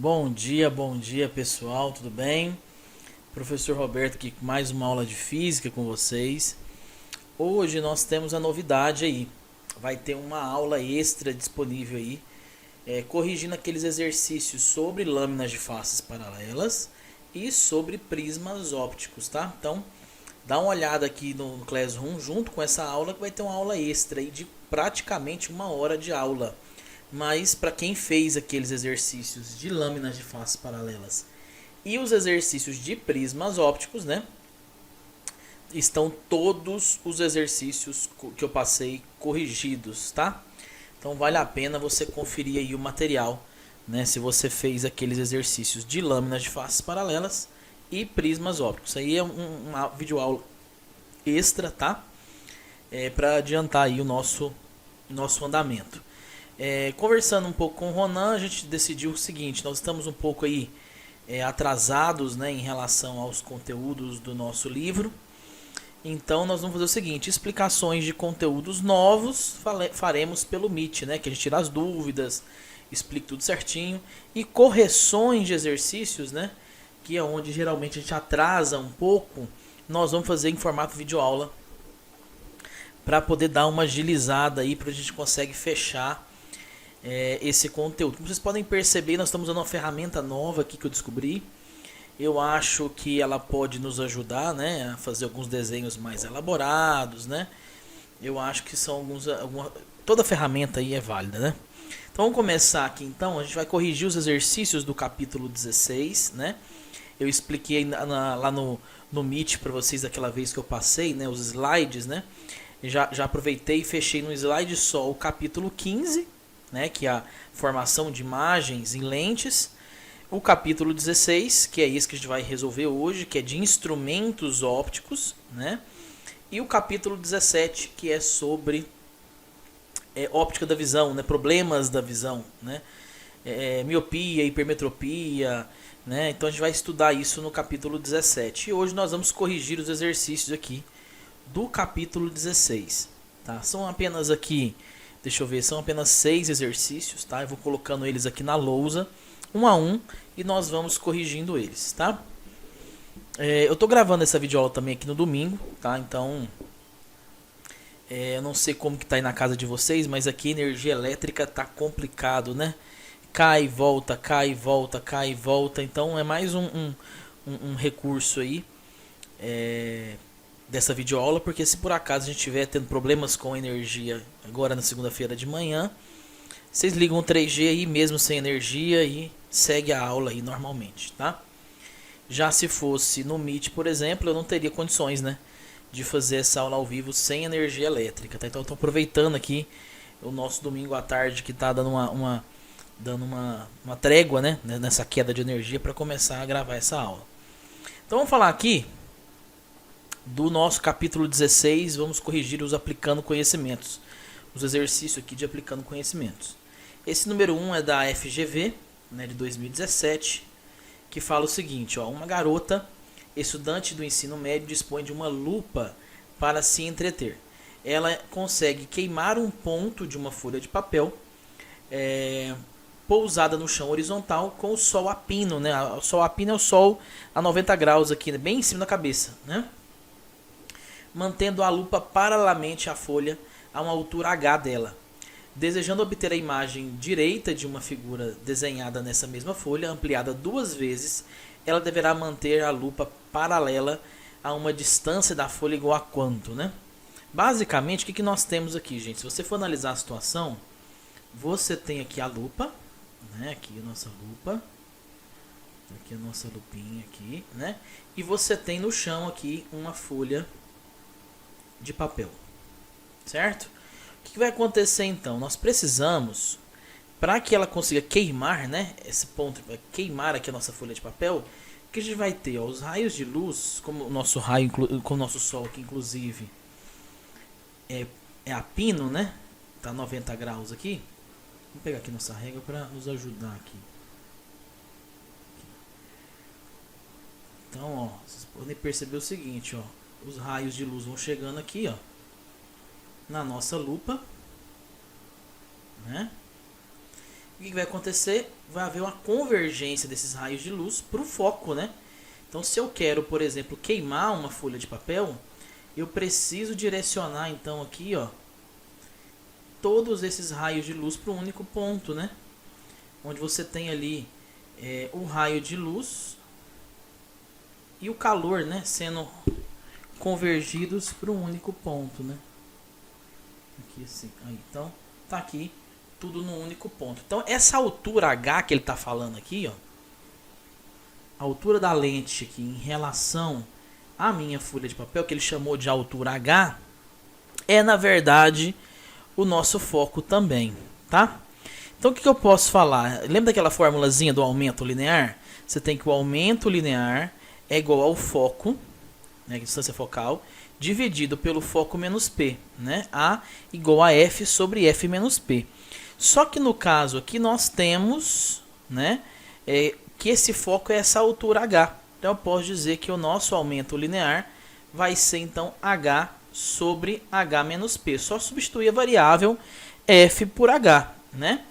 Bom dia pessoal, tudo bem? Professor Roberto aqui com mais uma aula de física com vocês. Hoje nós temos a novidade aí, vai ter uma aula extra disponível aí, corrigindo aqueles exercícios sobre lâminas de faces paralelas e sobre prismas ópticos, tá? Então, dá uma olhada aqui no Classroom junto com essa aula que vai ter uma aula extra aí de praticamente uma hora de aula. Mas para quem fez aqueles exercícios de lâminas de faces paralelas e os exercícios de prismas ópticos, né? Estão todos os exercícios que eu passei corrigidos, tá? Então vale a pena você conferir aí o material, né? Se você fez aqueles exercícios de lâminas de faces paralelas e prismas ópticos. Isso aí é uma videoaula extra, tá? Para adiantar aí o nosso andamento. Conversando um pouco com o Ronan, a gente decidiu o seguinte: nós estamos um pouco aí atrasados, né, em relação aos conteúdos do nosso livro. Então nós vamos fazer o seguinte: explicações de conteúdos novos faremos pelo Meet, né, que a gente tira as dúvidas, explica tudo certinho, e correções de exercícios, né, que é onde geralmente a gente atrasa um pouco, nós vamos fazer em formato videoaula para poder dar uma agilizada aí, para a gente conseguir fechar esse conteúdo. Como vocês podem perceber, nós estamos usando uma ferramenta nova aqui que eu descobri. Eu acho que ela pode nos ajudar, né, a fazer alguns desenhos mais elaborados, né? Eu acho que são toda ferramenta aí é válida, né? Então vamos começar aqui então. A gente vai corrigir os exercícios do capítulo 16, né? Eu expliquei lá no Meet para vocês aquela vez que eu passei, né, os slides, né? Já aproveitei e fechei no slide só o capítulo 15, né, que é a formação de imagens em lentes. O capítulo 16, que é esse que a gente vai resolver hoje, que é de instrumentos ópticos, né? E o capítulo 17, que é sobre óptica da visão, né, problemas da visão, né? Miopia, hipermetropia, né? Então a gente vai estudar isso no capítulo 17. E hoje nós vamos corrigir os exercícios aqui do capítulo 16, tá? São apenas aqui, deixa eu ver, são apenas 6 exercícios, tá? Eu vou colocando eles aqui na lousa, um a um, e nós vamos corrigindo eles, tá? Eu tô gravando essa videoaula também aqui no domingo, tá? Então, eu não sei como que tá aí na casa de vocês, mas aqui a energia elétrica tá complicado, né? Cai e volta, cai e volta, cai e volta. Então é mais um recurso aí dessa videoaula, porque se por acaso a gente estiver tendo problemas com energia agora na segunda-feira de manhã, vocês ligam o 3G aí mesmo sem energia e segue a aula aí normalmente, tá? Já se fosse no Meet, por exemplo, eu não teria condições, né, de fazer essa aula ao vivo sem energia elétrica, tá? Então eu tô aproveitando aqui o nosso domingo à tarde que tá dando uma trégua, né, nessa queda de energia para começar a gravar essa aula. Então vamos falar aqui do nosso capítulo 16, vamos corrigir os aplicando conhecimentos. Os exercícios aqui de aplicando conhecimentos. Esse número 1 é da FGV, né, de 2017, que fala o seguinte, ó: uma garota, estudante do ensino médio, dispõe de uma lupa para se entreter. Ela consegue queimar um ponto de uma folha de papel pousada no chão horizontal com o sol a pino, né? O sol a pino é o sol a 90 graus aqui, né, bem em cima da cabeça, né? Mantendo a lupa paralelamente à folha a uma altura H dela. Desejando obter a imagem direita de uma figura desenhada nessa mesma folha, ampliada 2 vezes, ela deverá manter a lupa paralela a uma distância da folha igual a quanto, né? Basicamente, o que nós temos aqui, gente? Se você for analisar a situação, você tem aqui a lupa, né? Aqui a nossa lupa, aqui a nossa lupinha aqui, né? E você tem no chão aqui uma folha de papel, certo? O que vai acontecer então? Nós precisamos, para que ela consiga queimar, né, esse ponto, vai queimar aqui a nossa folha de papel, que a gente vai ter, ó, os raios de luz, como o nosso raio, como o nosso sol aqui, inclusive, é a pino, né? Tá 90 graus aqui. Vamos pegar aqui nossa régua para nos ajudar aqui. Então, ó, vocês podem perceber o seguinte, ó, os raios de luz vão chegando aqui, ó, na nossa lupa, né? o que vai acontecer? Vai haver uma convergência desses raios de luz para o foco, né? Então, se eu quero, por exemplo, queimar uma folha de papel, eu preciso direcionar, então, aqui, ó, todos esses raios de luz para um único ponto, né? Onde você tem ali o raio de luz e o calor, né, sendo convergidos para um único ponto, né? Aqui assim, aí, então tá aqui tudo no único ponto. Então essa altura H que ele tá falando aqui, ó, a altura da lente aqui em relação à minha folha de papel, que ele chamou de altura H, é na verdade o nosso foco também, tá? Então o que eu posso falar? Lembra daquela formulazinha do aumento linear? Você tem que o aumento linear é igual ao foco, né, distância focal, dividido pelo foco menos P, né? A igual a F sobre F menos P. Só que no caso aqui nós temos, né, que esse foco é essa altura H. Então eu posso dizer que o nosso aumento linear vai ser então H sobre H menos P. Só substituir a variável F por H, né?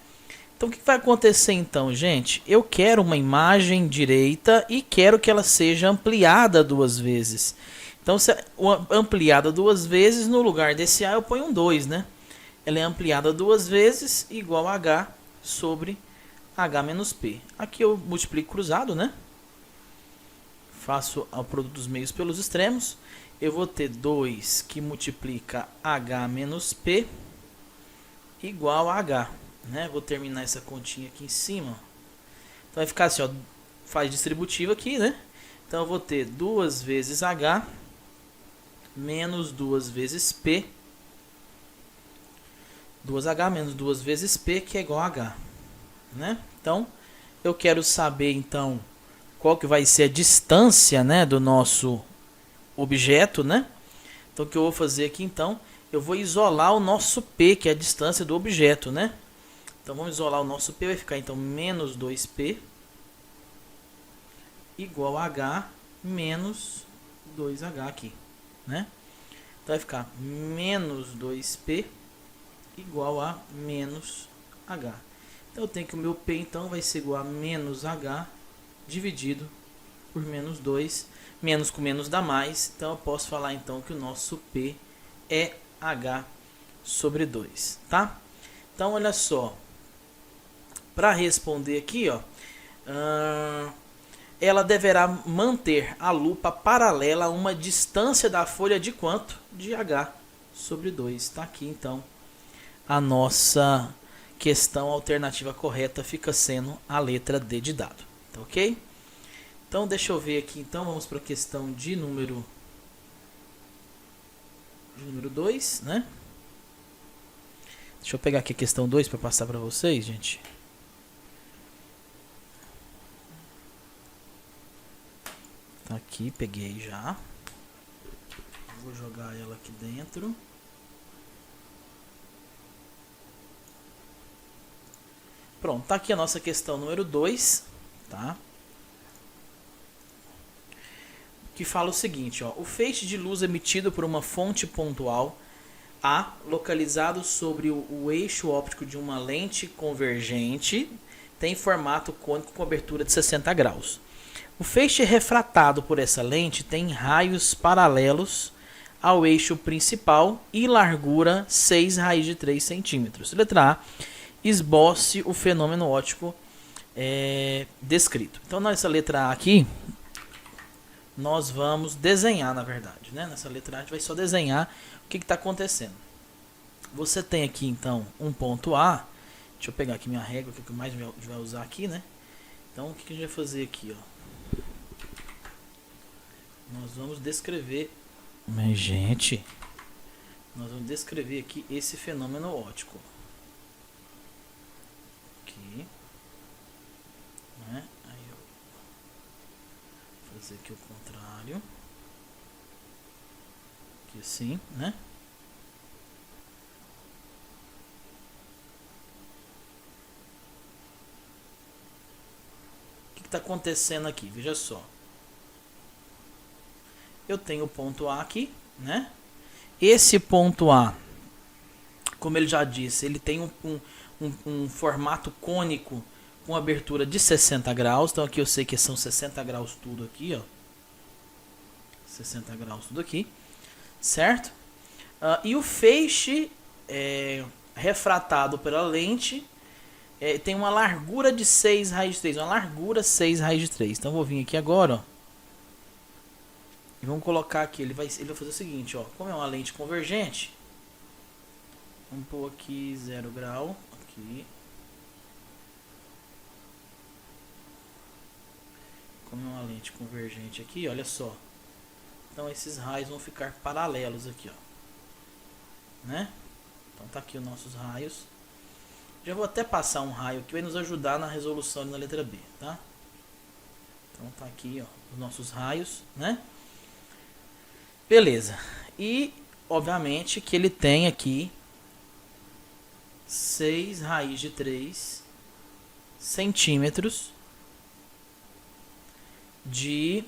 Então o que vai acontecer então, gente? Eu quero uma imagem direita e quero que ela seja ampliada 2 vezes. Então, se ampliada 2 vezes, no lugar desse A eu ponho um 2, né? Ela é ampliada 2 vezes, igual a H sobre H menos P. Aqui eu multiplico cruzado, né? Faço o produto dos meios pelos extremos. Eu vou ter 2 que multiplica H menos P igual a H. Né? Vou terminar essa continha aqui em cima. Então vai ficar assim, ó, faz distributivo aqui, né? Então eu vou ter 2 vezes H menos 2 vezes P. 2H menos 2 vezes P, que é igual a H. Né? Então, eu quero saber, então, qual que vai ser a distância, né, do nosso objeto, né? Então, o que eu vou fazer aqui, então, eu vou isolar o nosso P, que é a distância do objeto, né? Então, vamos isolar o nosso P, vai ficar, então, menos 2P igual a H menos 2H aqui, né? Então, vai ficar menos 2P igual a menos H. Então, eu tenho que o meu P, então, vai ser igual a menos H dividido por menos 2. Menos com menos dá mais. Então, eu posso falar, então, que o nosso P é H sobre 2, tá? Então, olha só. Para responder aqui, ó, ela deverá manter a lupa paralela a uma distância da folha de quanto? De H sobre 2. Tá aqui, então, a nossa questão alternativa correta fica sendo a letra D de dado. Tá ok? Então, deixa eu ver aqui. Então, vamos para a questão de número 2, né? Deixa eu pegar aqui a questão 2 para passar para vocês, gente. Tá aqui, peguei já. Vou jogar ela aqui dentro. Pronto, tá aqui a nossa questão número 2, tá? Que fala o seguinte, ó: o feixe de luz emitido por uma fonte pontual A, localizado sobre o eixo óptico de uma lente convergente, tem formato cônico com abertura de 60 graus. O feixe refratado por essa lente tem raios paralelos ao eixo principal e largura 6 raiz de 3 centímetros. Letra A. Esboce o fenômeno óptico descrito. Então, nessa letra A aqui, nós vamos desenhar, na verdade, né? Nessa letra A a gente vai só desenhar o que está acontecendo. Você tem aqui, então, um ponto A. Deixa eu pegar aqui minha régua, que é o que mais a gente vai usar aqui, né? Então, o que a gente vai fazer aqui, ó? Nós vamos descrever... Mas, gente... Nós vamos descrever aqui esse fenômeno óptico. Aqui. Né? Aí eu vou fazer aqui o contrário. Aqui assim, né? O que está acontecendo aqui? Veja só. Eu tenho o ponto A aqui, né? Esse ponto A, como ele já disse, ele tem um formato cônico com abertura de 60 graus. Então aqui eu sei que são 60 graus tudo aqui, ó. 60 graus tudo aqui, certo? E o feixe refratado pela lente tem uma largura de 6 raiz de 3. Uma largura 6 raiz de 3. Então eu vou vir aqui agora, ó. E vamos colocar aqui. Ele vai fazer o seguinte, ó. Como é uma lente convergente, vamos pôr aqui 0 grau. Aqui. Como é uma lente convergente aqui, olha só. Então esses raios vão ficar paralelos aqui, ó. Né? Então tá aqui os nossos raios. Já vou até passar um raio que vai nos ajudar na resolução na letra B, tá? Então tá aqui, ó, os nossos raios, né? Beleza. E, obviamente, que ele tem aqui 6 raiz de 3 centímetros de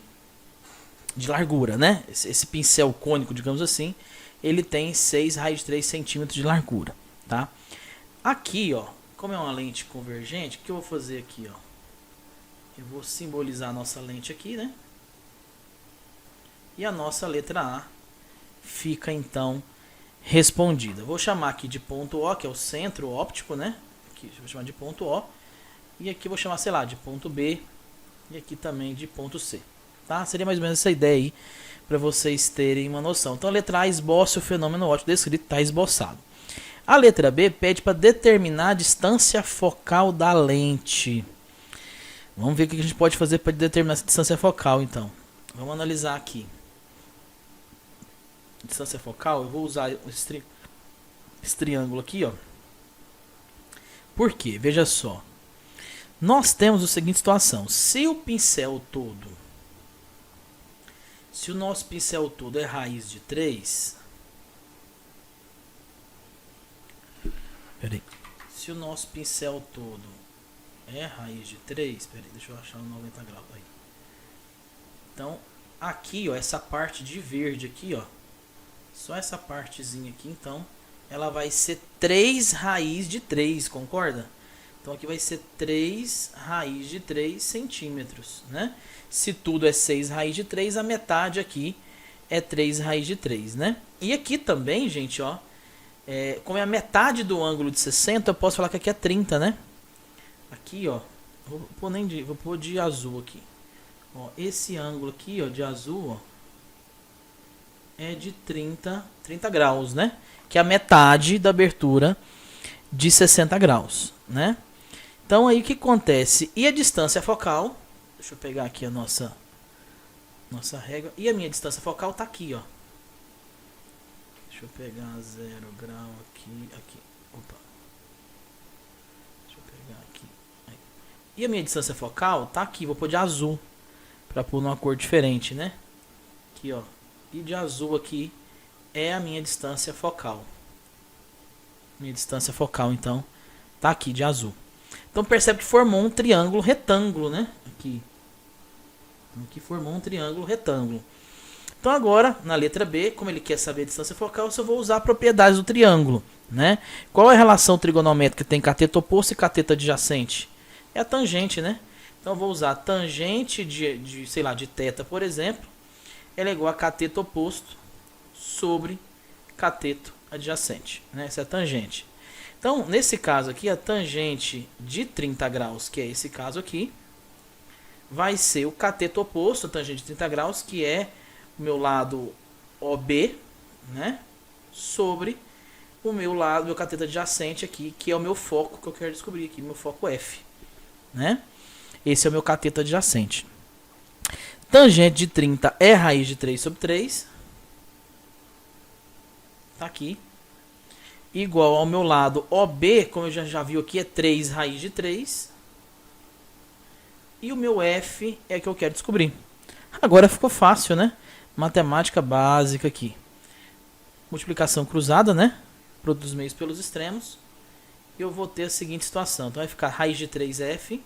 largura, né? Esse pincel cônico, digamos assim, ele tem 6 raiz de 3 centímetros de largura, tá? Aqui, ó, como é uma lente convergente, o que eu vou fazer aqui, ó? Eu vou simbolizar a nossa lente aqui, né? E a nossa letra A fica, então, respondida. Vou chamar aqui de ponto O, que é o centro óptico, né? Aqui, vou chamar de ponto O. E aqui vou chamar, sei lá, de ponto B. E aqui também de ponto C. Tá? Seria mais ou menos essa ideia aí, para vocês terem uma noção. Então, a letra A esboça o fenômeno óptico descrito, está esboçado. A letra B pede para determinar a distância focal da lente. Vamos ver o que a gente pode fazer para determinar essa distância focal, então. Vamos analisar aqui. Distância focal, eu vou usar esse triângulo aqui, ó. Por quê? Veja só. Nós temos a seguinte situação. Se o nosso pincel todo é raiz de 3... Peraí. Se o nosso pincel todo é raiz de 3... Peraí, deixa eu achar o 90 graus aí. Então, aqui, ó, essa parte de verde aqui, ó. Só essa partezinha aqui, então, ela vai ser 3 raiz de 3, concorda? Então aqui vai ser 3 raiz de 3 centímetros, né? Se tudo é 6 raiz de 3, a metade aqui é 3 raiz de 3, né? E aqui também, gente, ó, como é a metade do ângulo de 60, eu posso falar que aqui é 30, né? Aqui, ó, vou pôr de azul aqui. Ó, esse ângulo aqui, ó, de azul, ó, é de 30 graus, né? Que é a metade da abertura de 60 graus, né? Então aí o que acontece? E a distância focal, deixa eu pegar aqui a nossa régua, e a minha distância focal tá aqui, ó. Deixa eu pegar 0 grau aqui. Opa. Deixa eu pegar aqui. Aí. E a minha distância focal tá aqui, vou pôr de azul, para pôr numa cor diferente, né? Aqui, ó. E de azul aqui é a minha distância focal. Minha distância focal, então, tá aqui de azul. Então percebe que formou um triângulo retângulo, né? Aqui. Aqui formou um triângulo retângulo. Então agora, na letra B, como ele quer saber a distância focal, eu só vou usar propriedades do triângulo, né? Qual é a relação trigonométrica que tem cateto oposto e cateto adjacente? É a tangente, né? Então eu vou usar a tangente sei lá, de θ, por exemplo. Ela é igual a cateto oposto sobre cateto adjacente, né? Essa é a tangente. Então, nesse caso aqui, a tangente de 30 graus, que é esse caso aqui, vai ser o cateto oposto, a tangente de 30 graus, que é o meu lado OB, né? Sobre o meu cateto adjacente aqui, que é o meu foco que eu quero descobrir aqui, meu foco F, né? Esse é o meu cateto adjacente. Tangente de 30 é raiz de 3 sobre 3. Tá aqui. Igual ao meu lado OB, como eu já viu aqui, é 3 raiz de 3. E o meu F é que eu quero descobrir. Agora ficou fácil, né? Matemática básica aqui. Multiplicação cruzada, né? Produto dos meios pelos extremos. E eu vou ter a seguinte situação. Então vai ficar raiz de 3F.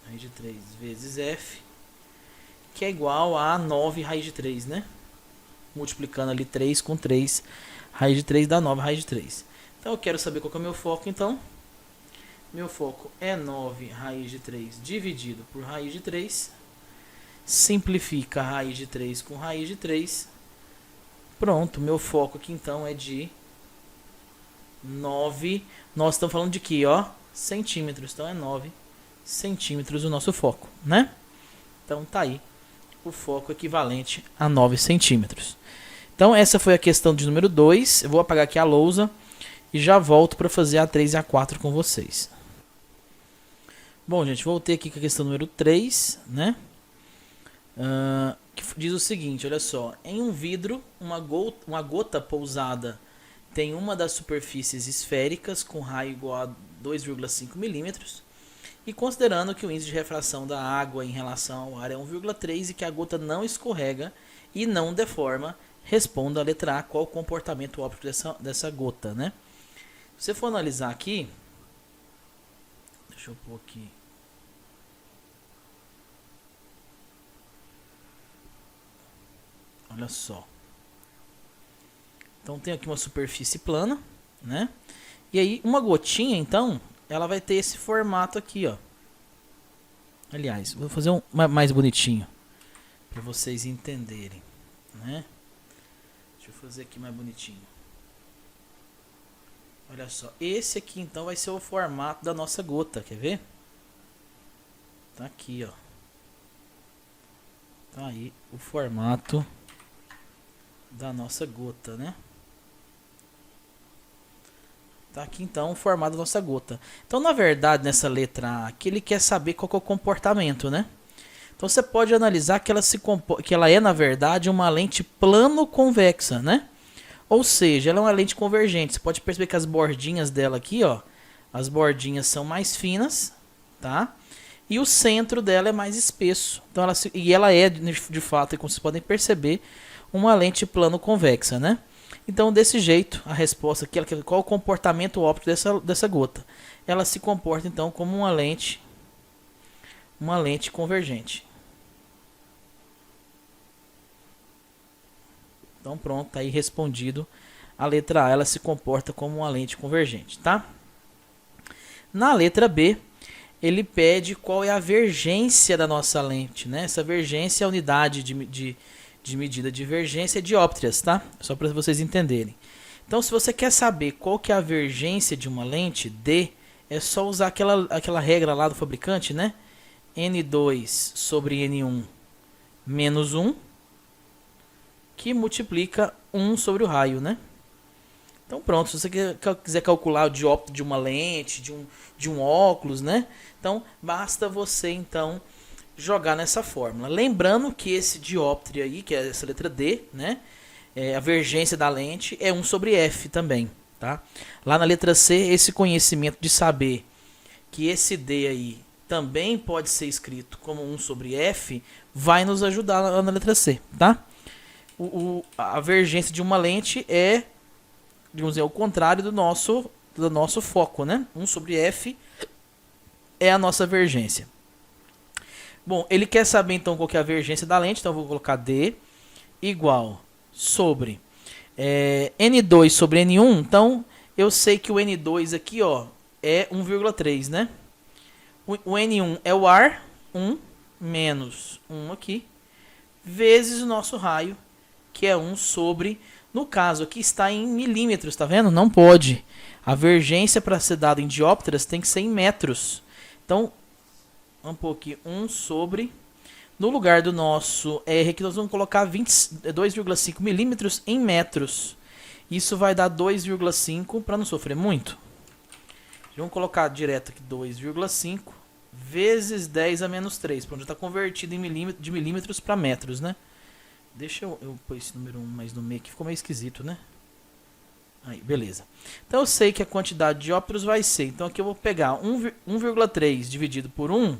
Raiz de 3 vezes F. Que é igual a 9 raiz de 3, né? Multiplicando ali 3 com 3. Raiz de 3 dá 9 raiz de 3. Então eu quero saber qual que é o meu foco, então. Meu foco é 9 raiz de 3 dividido por raiz de 3. Simplifica raiz de 3 com raiz de 3. Pronto, meu foco aqui então é de 9. Nós estamos falando de quê, ó? Centímetros. Então é 9 centímetros o nosso foco, né? Então tá aí o foco equivalente a 9 centímetros. Então essa foi a questão de número 2. Eu vou apagar aqui a lousa e já volto para fazer a 3 e a 4 com vocês. Bom, gente, voltei aqui com a questão número 3, né? Que diz o seguinte, olha só. Em um vidro, uma gota pousada tem uma das superfícies esféricas com raio igual a 2,5 milímetros. E considerando que o índice de refração da água em relação ao ar é 1,3 e que a gota não escorrega e não deforma, responda a letra A, qual o comportamento óptico dessa gota, né? Se você for analisar aqui, deixa eu pôr aqui. Olha só. Então tem aqui uma superfície plana, né? E aí uma gotinha, então, ela vai ter esse formato aqui, ó. Aliás, vou fazer um mais bonitinho para vocês entenderem, né? Deixa eu fazer aqui mais bonitinho. Olha só, esse aqui então vai ser o formato da nossa gota, quer ver? Tá aqui, ó. Tá aí o formato da nossa gota, né? Tá aqui então o formato da nossa gota. Então, na verdade, nessa letra A aqui, ele quer saber qual que é o comportamento, né? Então você pode analisar que ela é, na verdade, uma lente plano-convexa, né? Ou seja, ela é uma lente convergente. Você pode perceber que as bordinhas dela aqui, ó, as bordinhas são mais finas, tá? E o centro dela é mais espesso. Então ela é, de fato, como vocês podem perceber, uma lente plano-convexa, né? Então, desse jeito, a resposta aqui, qual o comportamento óptico dessa gota? Ela se comporta, então, como uma lente convergente. Então, pronto, tá aí respondido a letra A, ela se comporta como uma lente convergente, tá? Na letra B, ele pede qual é a vergência da nossa lente, né? Essa vergência é a unidade de medida de divergência dióptrias, tá? Só para vocês entenderem. Então, se você quer saber qual que é a vergência de uma lente D, é só usar aquela regra lá do fabricante, né? N2 sobre N1 menos 1, que multiplica 1 sobre o raio, né? Então pronto, se você quiser calcular o dióptrio de uma lente, de um óculos, né? Então basta você então jogar nessa fórmula. Lembrando que esse dióptrio aí, que é essa letra D, né? A vergência da lente é 1 sobre F também, tá? Lá na letra C, esse conhecimento de saber que esse D aí também pode ser escrito como 1 sobre F vai nos ajudar lá na letra C, tá? A vergência de uma lente é, digamos assim, o contrário do nosso foco, né? 1 sobre F é a nossa vergência. Bom, ele quer saber então qual que é a vergência da lente, então eu vou colocar D igual sobre N2 sobre N1. Então eu sei que o N2 aqui, ó, é 1,3, né? O N1 é o ar, 1 menos 1 aqui, vezes o nosso raio, que é 1 sobre, no caso aqui está em milímetros, tá vendo? Não pode. A vergência para ser dada em dióptras tem que ser em metros. Então, vamos pôr aqui 1 sobre, no lugar do nosso R aqui nós vamos colocar 2,5 milímetros em metros. Isso vai dar 2,5 para não sofrer muito. Vamos colocar direto aqui 2,5 vezes 10 a menos 3. Pronto, já está convertido de milímetros para metros, né? Deixa eu pôr esse número 1 mais no meio aqui, ficou meio esquisito, né? Aí, beleza. Então eu sei que a quantidade de dióptros vai ser. Então aqui eu vou pegar 1,3 dividido por 1,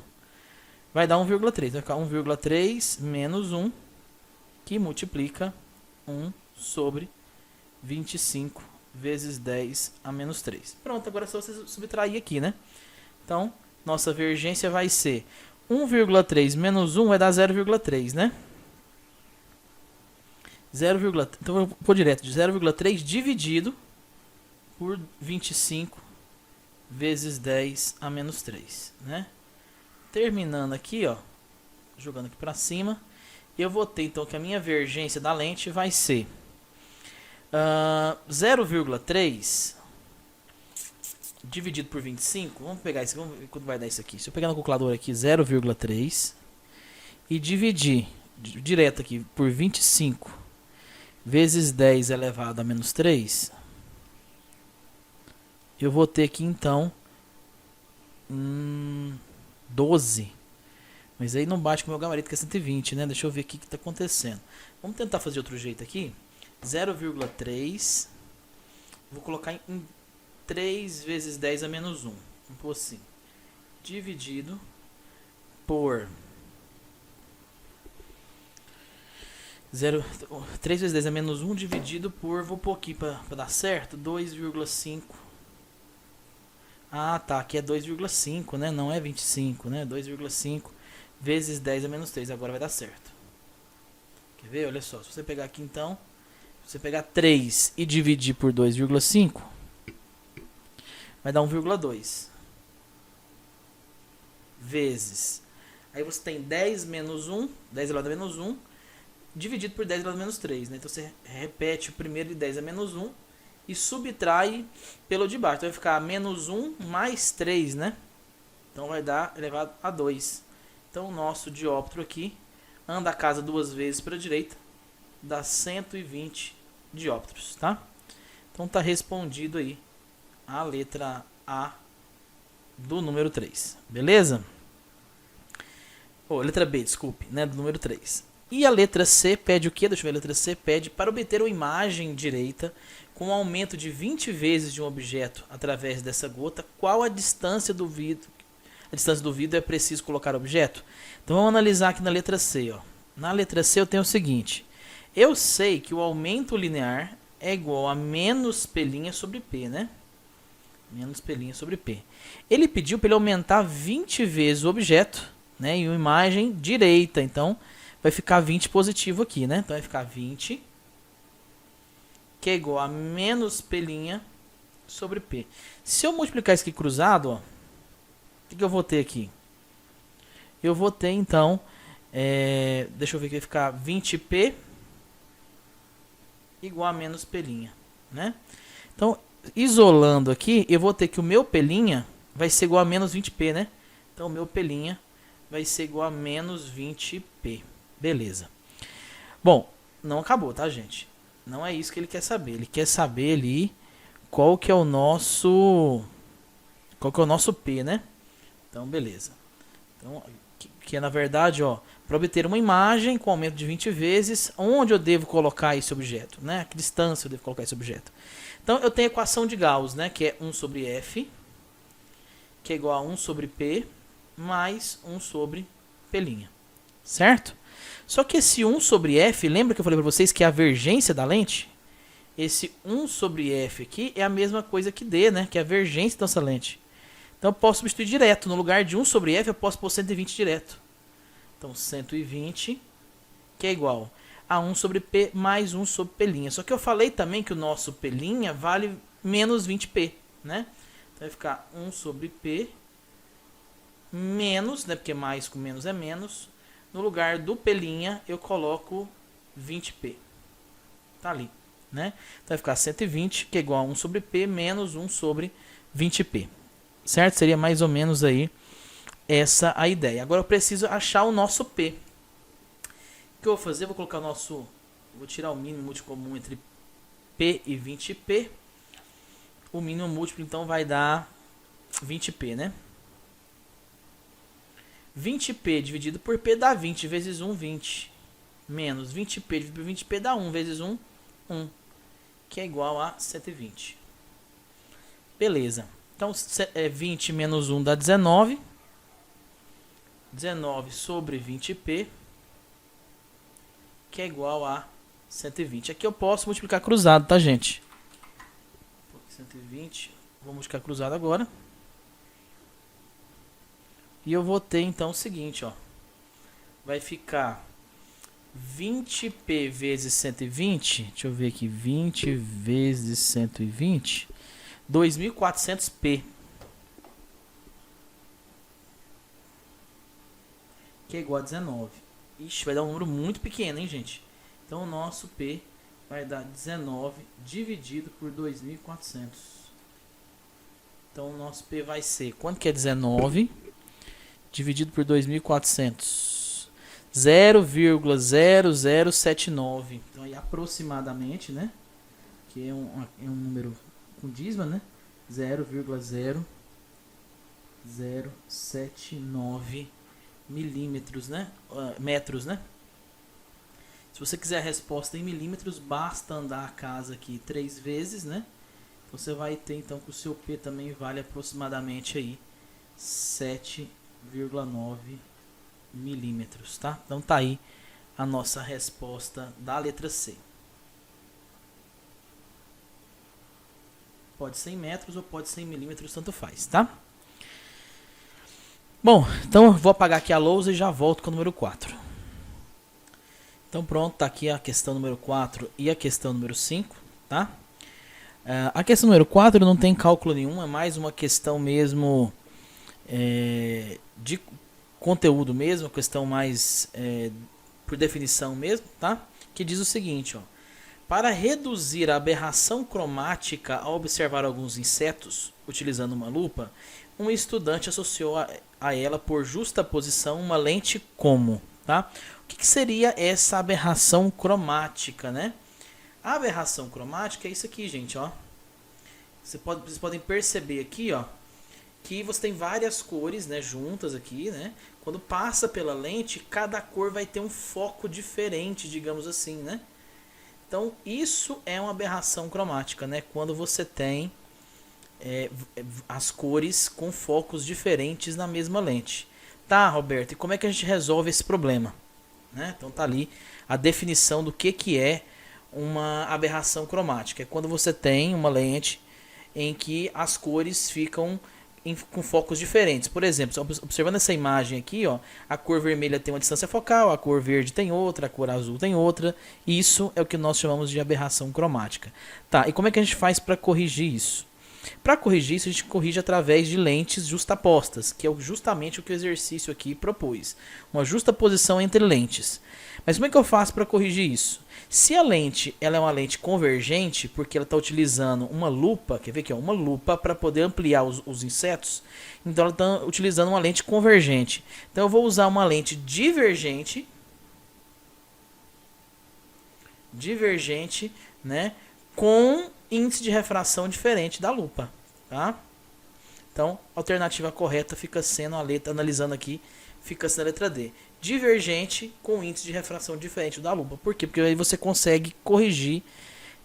vai dar 1,3. Vai ficar 1,3 menos 1, que multiplica 1 sobre 25 vezes 10 a menos 3. Pronto, agora é só você subtrair aqui, né? Então, nossa vergência vai ser 1,3 menos 1 vai dar 0,3, né? 0, então eu vou direto de 0,3 dividido por 25 vezes 10 a menos 3, né? Terminando aqui, ó, jogando aqui para cima, eu vou ter então que a minha divergência da lente vai ser 0,3 dividido por 25. Vamos pegar isso, vamos ver quanto vai dar isso aqui. Se eu pegar na calculadora aqui 0,3 e dividir direto aqui por 25 vezes 10 elevado a menos 3, eu vou ter aqui então 12. Mas aí não bate com o meu gabarito, que é 120, né? Deixa eu ver o que está acontecendo. Vamos tentar fazer de outro jeito aqui. 0,3. Vou colocar em 3 vezes 10 a menos 1. Vamos pôr assim. Dividido por 3 vezes 10 a menos 1 dividido por... Vou pôr aqui para dar certo. 2,5. Ah, tá. Aqui é 2,5, né? Não é 25, né? 2,5 vezes 10 a menos 3. Agora vai dar certo. Quer ver? Olha só. Se você pegar aqui então... Se você pegar 3 e dividir por 2,5... vai dar 1,2. Vezes... Aí você tem 10 menos 1... 10 elevado a menos 1... dividido por 10 elevado a menos 3, né? Então você repete o primeiro de 10 a menos 1... e subtrai pelo de baixo. Então vai ficar menos 1 mais 3, né? Então vai dar elevado a 2. Então o nosso dióptro aqui anda a casa duas vezes para a direita, dá 120 dióptros, tá? Então tá respondido aí a letra A do número 3, beleza? Letra B, desculpe, né? Do número 3. E a letra C pede o quê? Deixa eu ver, a letra C pede para obter uma imagem direita com um aumento de 20 vezes de um objeto através dessa gota, qual a distância do vidro? A distância do vidro é preciso colocar o objeto? Então vamos analisar aqui na letra C, ó. Na letra C eu tenho o seguinte: eu sei que o aumento linear é igual a menos P' sobre P, né? Menos P' sobre P. Ele pediu para ele aumentar 20 vezes o objeto, né? Em uma imagem direita, então vai ficar 20 positivo aqui, né? Então vai ficar 20, que é igual a menos P' sobre P. Se eu multiplicar isso aqui cruzado, ó, o que eu vou ter aqui? Eu vou ter, então, deixa eu ver que vai ficar 20P igual a menos P', né? Então, isolando aqui, eu vou ter que o meu P' vai ser igual a menos 20P, né? Então, o meu P' vai ser igual a menos 20P. Beleza. Bom, não acabou, tá, gente? Não é isso que ele quer saber. Ele quer saber ali qual que é o nosso P, né? Então, beleza. Então, que é na verdade, ó, para obter uma imagem com aumento de 20 vezes, onde eu devo colocar esse objeto, né? A que distância eu devo colocar esse objeto? Então, eu tenho a equação de Gauss, né? Que é 1 sobre F, que é igual a 1 sobre P, mais 1 sobre P'. Certo? Só que esse 1 sobre F, lembra que eu falei para vocês que é a vergência da lente? Esse 1 sobre F aqui é a mesma coisa que D, né? Que é a vergência dessa lente. Então eu posso substituir direto. No lugar de 1 sobre F, eu posso pôr 120 direto. Então 120, que é igual a 1 sobre P mais 1 sobre P'. Só que eu falei também que o nosso P' vale menos 20P, né? Então vai ficar 1 sobre P menos, né? Porque mais com menos é menos. No lugar do P' eu coloco 20P. Tá ali, né? Então vai ficar 120, que é igual a 1 sobre P menos 1 sobre 20P. Certo? Seria mais ou menos aí essa a ideia. Agora eu preciso achar o nosso P. O que eu vou fazer? Vou colocar o nosso... Vou tirar o mínimo múltiplo comum entre P e 20P. O mínimo múltiplo então vai dar 20P, né? 20P dividido por P dá 20 vezes 1, 20. Menos 20P dividido por 20P dá 1 vezes 1, 1. Que é igual a 120. Beleza. Então, 20 menos 1 dá 19. 19 sobre 20P, que é igual a 120. Aqui eu posso multiplicar cruzado, tá, gente? 120, vou multiplicar cruzado agora. E eu vou ter, então, o seguinte, ó. Vai ficar 20P vezes 120. Deixa eu ver aqui. 20 vezes 120. 2.400p, que é igual a 19. Ixi, vai dar um número muito pequeno, hein, gente? Então o nosso P vai dar 19 dividido por 2.400. Então o nosso P vai ser, quanto que é 19 dividido por 2.400? 0,0079. Então aí aproximadamente, né? Que é um número com dízima, né? 0,0079 milímetros, né? Metros, né? Se você quiser a resposta em milímetros, basta andar a casa aqui 3 vezes, né? Você vai ter então que o seu P também vale aproximadamente aí 7,9 milímetros, tá? Então tá aí a nossa resposta da letra C. Pode ser em metros ou pode ser em milímetros, tanto faz, tá? Bom, então eu vou apagar aqui a lousa e já volto com o número 4. Então pronto, tá aqui a questão número 4 e a questão número 5, tá? A questão número 4 não tem cálculo nenhum, é mais uma questão mesmo de conteúdo mesmo, questão mais por definição mesmo, tá? Que diz o seguinte, ó. Para reduzir a aberração cromática ao observar alguns insetos, utilizando uma lupa, um estudante associou a ela por justaposição uma lente como, tá? O que seria essa aberração cromática, né? A aberração cromática é isso aqui, gente, ó. Vocês podem perceber aqui, ó, que você tem várias cores, né, juntas aqui, né? Quando passa pela lente, cada cor vai ter um foco diferente, digamos assim, né? Então, isso é uma aberração cromática, né? Quando você tem as cores com focos diferentes na mesma lente. Tá, Roberto, e como é que a gente resolve esse problema? Né? Então tá ali a definição do que é uma aberração cromática. É quando você tem uma lente em que as cores ficam com focos diferentes. Por exemplo, observando essa imagem aqui, ó, a cor vermelha tem uma distância focal, a cor verde tem outra, a cor azul tem outra. Isso é o que nós chamamos de aberração cromática. Tá, e como é que a gente faz para corrigir isso? Para corrigir isso, a gente corrige através de lentes justapostas, que é justamente o que o exercício aqui propôs. Uma justaposição entre lentes. Mas como é que eu faço para corrigir isso? Se a lente ela é uma lente convergente, porque ela está utilizando uma lupa, quer ver aqui, ó, uma lupa para poder ampliar os insetos, então ela está utilizando uma lente convergente. Então eu vou usar uma lente divergente, né, com índice de refração diferente da lupa, tá? Então, a alternativa correta fica sendo a letra, analisando aqui, fica sendo a letra D. Divergente com índice de refração diferente da lupa. Por quê? Porque aí você consegue corrigir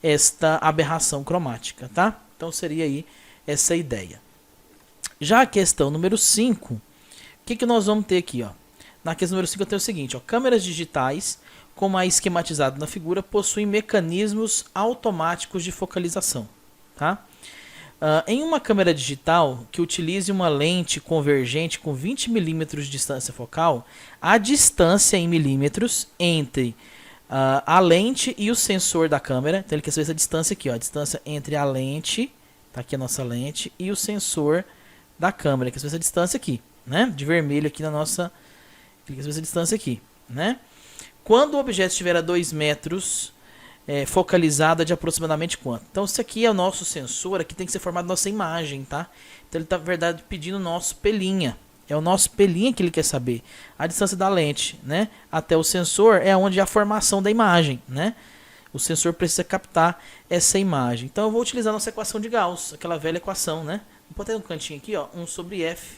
esta aberração cromática, tá? Então, seria aí essa ideia. Já a questão número 5, o que nós vamos ter aqui, ó? Na questão número 5 eu tenho o seguinte, ó, câmeras digitais, como é esquematizado na figura, possuem mecanismos automáticos de focalização. Tá? Em uma câmera digital que utilize uma lente convergente com 20 mm de distância focal, a distância em milímetros entre a lente e o sensor da câmera, então ele quer saber essa distância aqui, ó, a distância entre a lente, tá aqui a nossa lente, e o sensor da câmera, ele quer saber essa distância aqui, né? De vermelho aqui na nossa, ele quer saber essa distância aqui, né? Quando o objeto estiver a 2 metros, focalizada de aproximadamente quanto? Então, isso aqui é o nosso sensor, aqui tem que ser formado nossa imagem, tá? Então, ele está, na verdade, pedindo o nosso pelinha. É o nosso pelinha que ele quer saber. A distância da lente, né, até o sensor é onde é a formação da imagem, né? O sensor precisa captar essa imagem. Então, eu vou utilizar a nossa equação de Gauss, aquela velha equação, né? Vou ter um cantinho aqui, ó, 1 sobre F,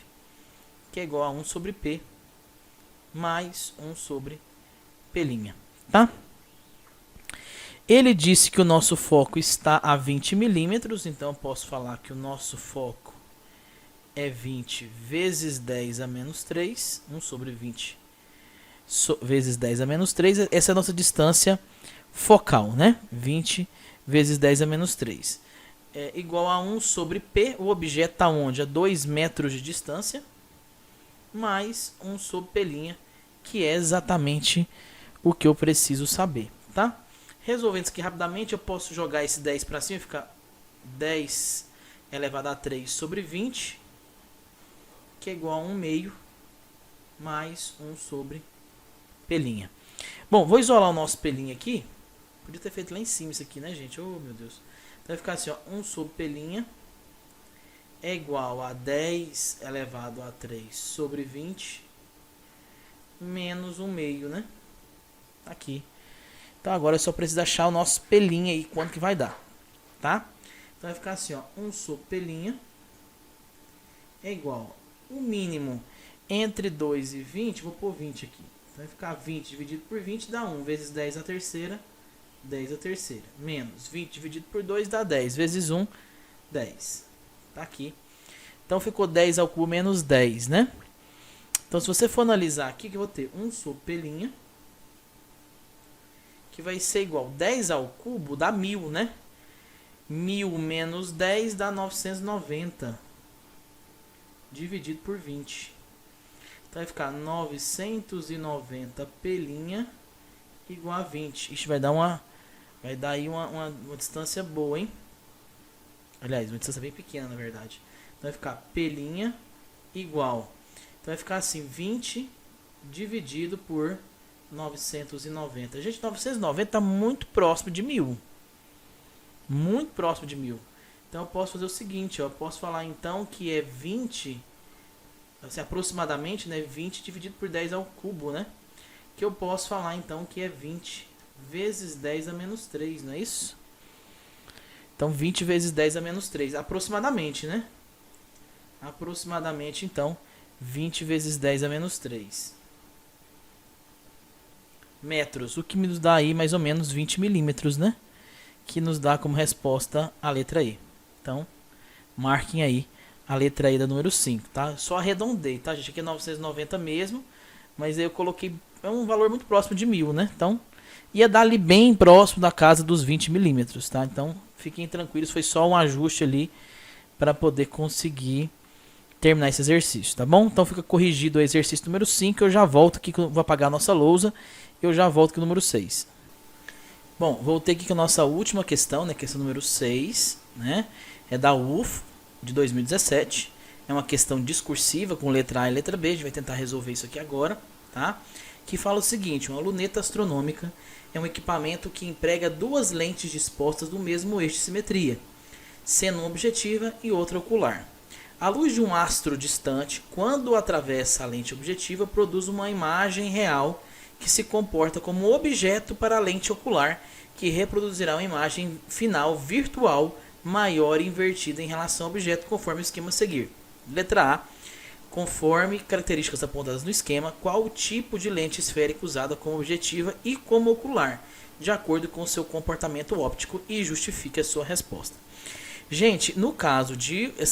que é igual a 1 sobre P, mais 1 sobre P', tá? Ele disse que o nosso foco está a 20 milímetros, então eu posso falar que o nosso foco é 20 vezes 10 a menos 3, 1 sobre 20 vezes 10 a menos 3, essa é a nossa distância focal, né? 20 vezes 10 a menos 3 é igual a 1 sobre P, o objeto está onde? A 2 metros de distância, mais 1 sobre P', que é exatamente o que eu preciso saber, tá? Resolvendo isso aqui rapidamente, eu posso jogar esse 10 para cima e ficar 10 elevado a 3 sobre 20, que é igual a 1 meio mais 1 sobre P'. Bom, vou isolar o nosso P' aqui. Podia ter feito lá em cima isso aqui, né, gente? Oh, meu Deus. Então vai ficar assim, ó, 1 sobre P' é igual a 10 elevado a 3 sobre 20 menos 1 meio, né? Aqui. Então agora eu só preciso achar o nosso P' aí, quanto que vai dar, tá? Então vai ficar assim, ó, 1 sobre P' é igual o mínimo entre 2 e 20, vou pôr 20 aqui. Então vai ficar 20 dividido por 20 dá 1 vezes 10 a terceira, 10 a terceira, menos 20 dividido por 2 dá 10 vezes 1, 10. Tá aqui. Então ficou 10 ao cubo menos 10, né? Então se você for analisar aqui, que eu vou ter 1 sobre P', que vai ser igual 10 ao cubo dá 1000, né? 1000 menos 10 dá 990. Dividido por 20. Então vai ficar 990 P' igual a 20. Isso vai dar aí uma distância boa, hein? Aliás, uma distância bem pequena, na verdade. Então vai ficar P' igual. Então vai ficar assim, 20 dividido por 990. Gente, 990 está muito próximo de 1000. Muito próximo de 1000. Então eu posso fazer o seguinte, ó, eu posso falar então que é 20, assim, aproximadamente, né, 20 dividido por 10 ao cubo, né? Que eu posso falar então que é 20 vezes 10 a menos 3, não é isso? Então 20 vezes 10 a menos 3, aproximadamente, né? Aproximadamente então 20 vezes 10 a menos 3 metros, o que nos dá aí mais ou menos 20 milímetros, né? Que nos dá como resposta a letra E. Então, marquem aí a letra E da número 5, tá? Só arredondei, tá, gente? Aqui é 990 mesmo, mas aí eu coloquei um valor muito próximo de 1000, né? Então, ia dar ali bem próximo da casa dos 20 milímetros, tá? Então, fiquem tranquilos, foi só um ajuste ali para poder conseguir terminar esse exercício, tá bom? Então, fica corrigido o exercício número 5, eu já volto aqui, que eu vou apagar a nossa lousa, eu já volto aqui no número 6. Bom, voltei aqui com a nossa última questão, né? Questão número 6, né? É da UFO, de 2017. É uma questão discursiva com letra A e letra B. A gente vai tentar resolver isso aqui agora, tá? Que fala o seguinte: uma luneta astronômica é um equipamento que emprega duas lentes dispostas no mesmo eixo de simetria, sendo uma objetiva e outra ocular. A luz de um astro distante, quando atravessa a lente objetiva, produz uma imagem real que se comporta como objeto para a lente ocular, que reproduzirá uma imagem final virtual maior e invertida em relação ao objeto, conforme o esquema a seguir. Letra A. Conforme características apontadas no esquema, qual o tipo de lente esférica usada como objetiva e como ocular, de acordo com seu comportamento óptico, e justifique a sua resposta. Gente, no caso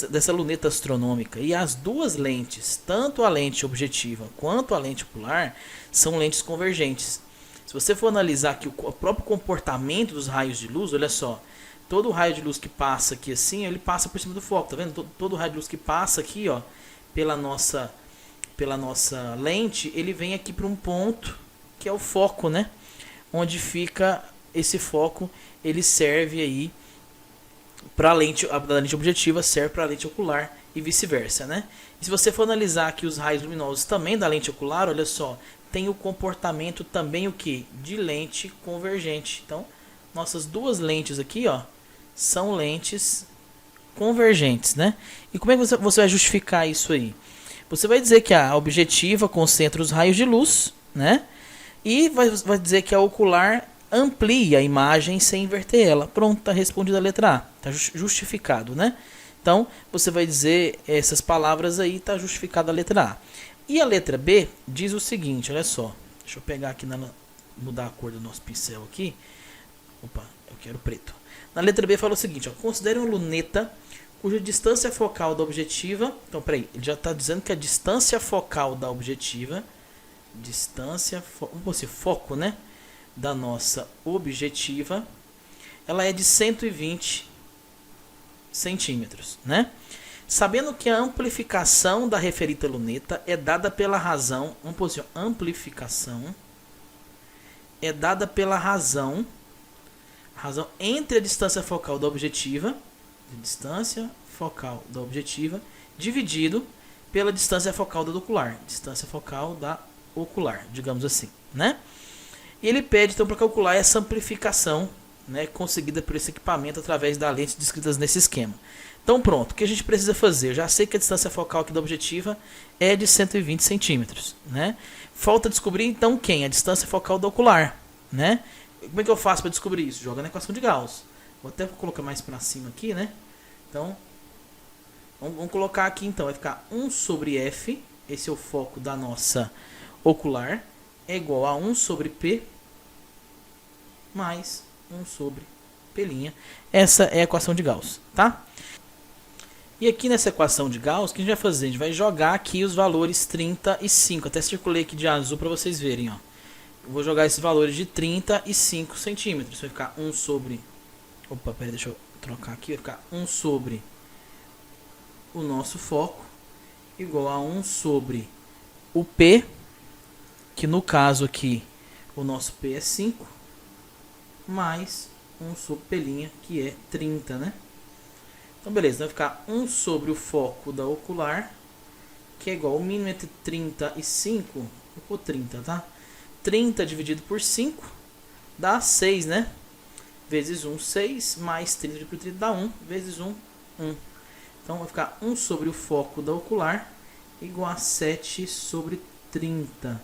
dessa luneta astronômica e as duas lentes, tanto a lente objetiva quanto a lente ocular, são lentes convergentes. Se você for analisar aqui o próprio comportamento dos raios de luz, olha só, todo raio de luz que passa aqui assim, ele passa por cima do foco, tá vendo? Todo raio de luz que passa aqui, ó, pela nossa lente, ele vem aqui para um ponto que é o foco, né? Onde fica esse foco, ele serve aí para a lente objetiva, serve para a lente ocular e vice-versa, né? E se você for analisar aqui os raios luminosos também da lente ocular, olha só, tem o comportamento também o que? De lente convergente. Então, nossas duas lentes aqui, ó, são lentes convergentes, né? E como é que você vai justificar isso aí? Você vai dizer que a objetiva concentra os raios de luz, né? E vai dizer que a ocular amplia a imagem sem inverter ela. Pronto, está respondida a letra A. Está justificado, né? Então, você vai dizer essas palavras aí, está justificada a letra A. E a letra B diz o seguinte, olha só. Deixa eu pegar aqui, mudar a cor do nosso pincel aqui. Opa, eu quero preto. Na letra B fala o seguinte, ó, considere uma luneta cuja distância focal da objetiva... Então, peraí, ele já está dizendo que a distância focal da objetiva... Vamos dizer, foco, né? Da nossa objetiva, ela é de 120 centímetros, né? Sabendo que a amplificação da referida luneta é dada pela razão, vamos pôr assim, amplificação é dada pela razão entre a distância focal da objetiva distância focal da objetiva dividido pela distância focal da ocular. Distância focal da ocular, digamos assim, né? E ele pede então para calcular essa amplificação, né, conseguida por esse equipamento através da lente descritas nesse esquema. Então pronto, o que a gente precisa fazer? Eu já sei que a distância focal aqui da objetiva é de 120 centímetros, né? Falta descobrir então quem? A distância focal da ocular, né? Como é que eu faço para descobrir isso? Joga na equação de Gauss. Vou até colocar mais para cima aqui, né? Então, vamos colocar aqui então, vai ficar 1 sobre F, esse é o foco da nossa ocular, é igual a 1 sobre P mais 1 sobre P'. Essa é a equação de Gauss, tá? E aqui nessa equação de Gauss, o que a gente vai fazer? A gente vai jogar aqui os valores 30 e 5. Até circulei aqui de azul para vocês verem, ó. Eu vou jogar esses valores de 30 e 5 centímetros. Vai ficar 1 sobre... Opa, peraí, deixa eu trocar aqui. Vai ficar 1 sobre o nosso foco igual a 1 sobre o P, que no caso aqui o nosso P é 5, mais 1 sobre P', que é 30, né? Então beleza, vai ficar 1 sobre o foco da ocular, que é igual ao mínimo entre 30 e 5, vou pôr 30, tá? 30 dividido por 5 dá 6, né? Vezes 1, 6, mais 30 dividido por 30 dá 1, vezes 1, 1. Então vai ficar 1 sobre o foco da ocular igual a 7 sobre 30.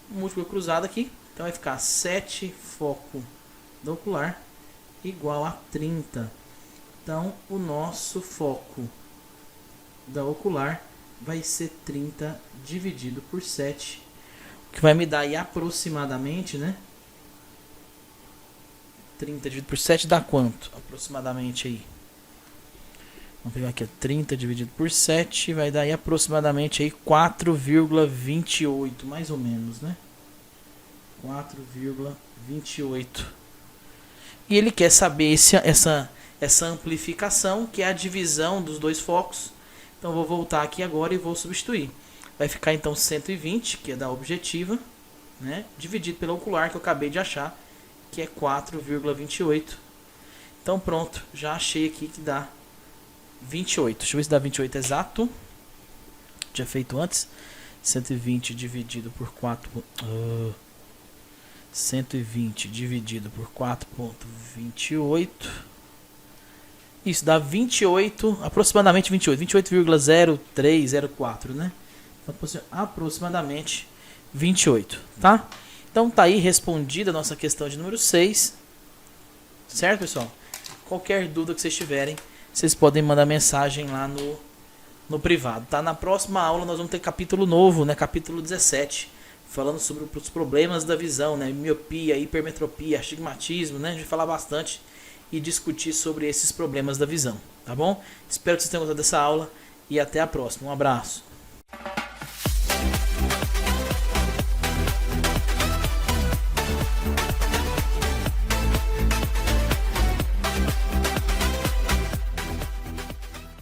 Múltiplo cruzado aqui, então vai ficar 7 foco da ocular igual a 30. Então o nosso foco da ocular vai ser 30 dividido por 7, o que vai me dar aí aproximadamente, né? 30 dividido por 7 dá quanto? Aproximadamente aí. Vamos pegar aqui, 30 dividido por 7 vai dar aí aproximadamente aí 4,28, mais ou menos, né? 4,28. E ele quer saber essa amplificação, que é a divisão dos dois focos. Então vou voltar aqui agora e vou substituir. Vai ficar então 120, que é da objetiva, né, dividido pela ocular, que eu acabei de achar, que é 4,28. Então pronto, já achei aqui que dá 28. Deixa eu ver se dá 28 exato. Tinha feito antes. 120 dividido por 120 dividido por 4,28. Isso dá 28, aproximadamente 28,0304, né? Aproximadamente 28, tá? Então tá aí respondida a nossa questão de número 6. Certo, pessoal? Qualquer dúvida que vocês tiverem, vocês podem mandar mensagem lá no privado, tá? Na próxima aula nós vamos ter capítulo novo, né? Capítulo 17, falando sobre os problemas da visão, né? Miopia, hipermetropia, astigmatismo, né? A gente vai falar bastante e discutir sobre esses problemas da visão, tá bom? Espero que vocês tenham gostado dessa aula e até a próxima. Um abraço.